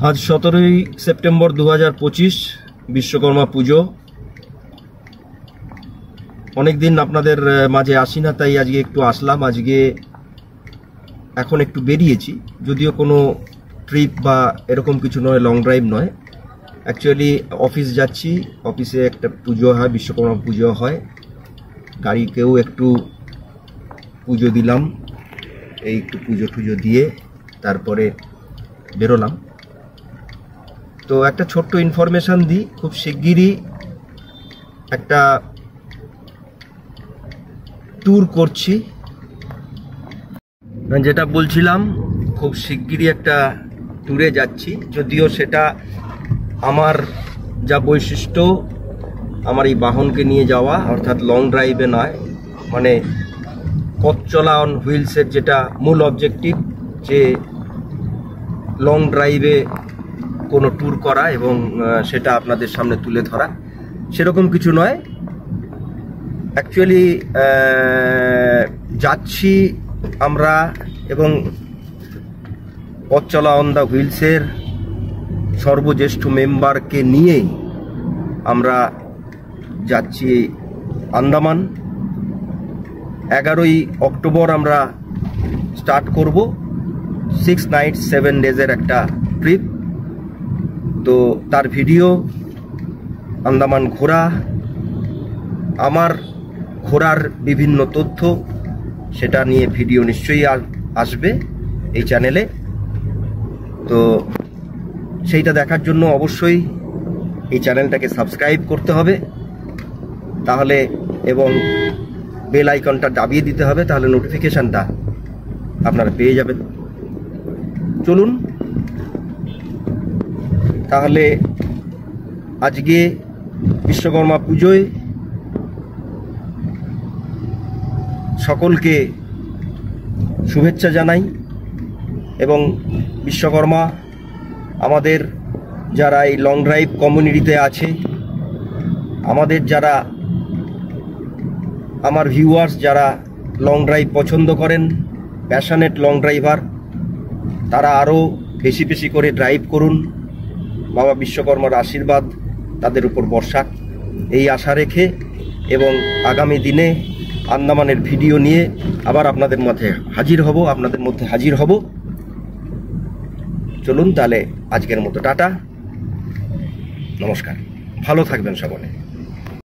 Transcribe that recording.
আজ 17ই সেপ্টেম্বর 2025 বিশ্বকর্মা পুজো। অনেকদিন আপনাদের মাঝে আসি না, তাই আজকে একটু আসলাম। আজকে এখন একটু বেরিয়েছি, যদিও কোনো ট্রিপ বা এরকম কিছু নয়, লং ড্রাইভ নয়। অ্যাকচুয়ালি অফিস যাচ্ছি, অফিসে একটা পুজো হয়, বিশ্বকর্মা পুজো হয়। গাড়িকেও একটু পুজো দিলাম, এই একটু পুজো টুজো দিয়ে তারপরে বেরোলাম। তো একটা ছোট্ট ইনফরমেশান দিই, খুব শিগগিরই একটা ট্যুর করছি। যেটা বলছিলাম, খুব শিগগিরই একটা ট্যুরে যাচ্ছি, যদিও সেটা আমার যা বৈশিষ্ট্য, আমার এই বাহনকে নিয়ে যাওয়া, অর্থাৎ লং ড্রাইভে নয়, মানে পথ চলা অন হুইলসের যেটা মূল অবজেক্টিভ, যে লং ড্রাইভে কোনো ট্যুর করা এবং সেটা আপনাদের সামনে তুলে ধরা, সেরকম কিছু নয়। অ্যাকচুয়ালি যাচ্ছি আমরা, এবং পথ চলা অন দ্য হুইলসের সর্বজ্যেষ্ঠ মেম্বারকে নিয়েই আমরা যাচ্ছি আন্দামান। 11ই অক্টোবর আমরা স্টার্ট করব 6 নাইট 7 ডেজের একটা ট্রিপ। তো তার ভিডিও, আন্দামান ঘোরা, আমার ঘোরার বিভিন্ন তথ্য, সেটা নিয়ে ভিডিও নিশ্চয়ই আসবে এই চ্যানেলে। তো সেইটা দেখার জন্য অবশ্যই এই চ্যানেলটাকে সাবস্ক্রাইব করতে হবে, তাহলে, এবং বেল আইকনটা দাবিয়ে দিতে হবে, তাহলে নোটিফিকেশানটা আপনারা পেয়ে যাবেন। চলুন তাহলে আজকে বিশ্বকর্মা পুজোয় সকলকে শুভেচ্ছা জানাই। এবং বিশ্বকর্মা আমাদের যারা এই লং ড্রাইভ কমিউনিটিতে আছে, আমাদের যারা আমার ভিউয়ার্স যারা লং ড্রাইভ পছন্দ করেন, প্যাশনেট লং ড্রাইভার, তারা আরও বেশি বেশি করে ড্রাইভ করুন। বাবা বিশ্বকর্মার আশীর্বাদ তাদের উপর বর্ষাক, এই আশা রেখে, এবং আগামী দিনে আন্দামানের ভিডিও নিয়ে আবার আপনাদের মধ্যে হাজির হব। চলুন তাহলে আজকের মতো টাটা, নমস্কার, ভালো থাকবেন সকলে।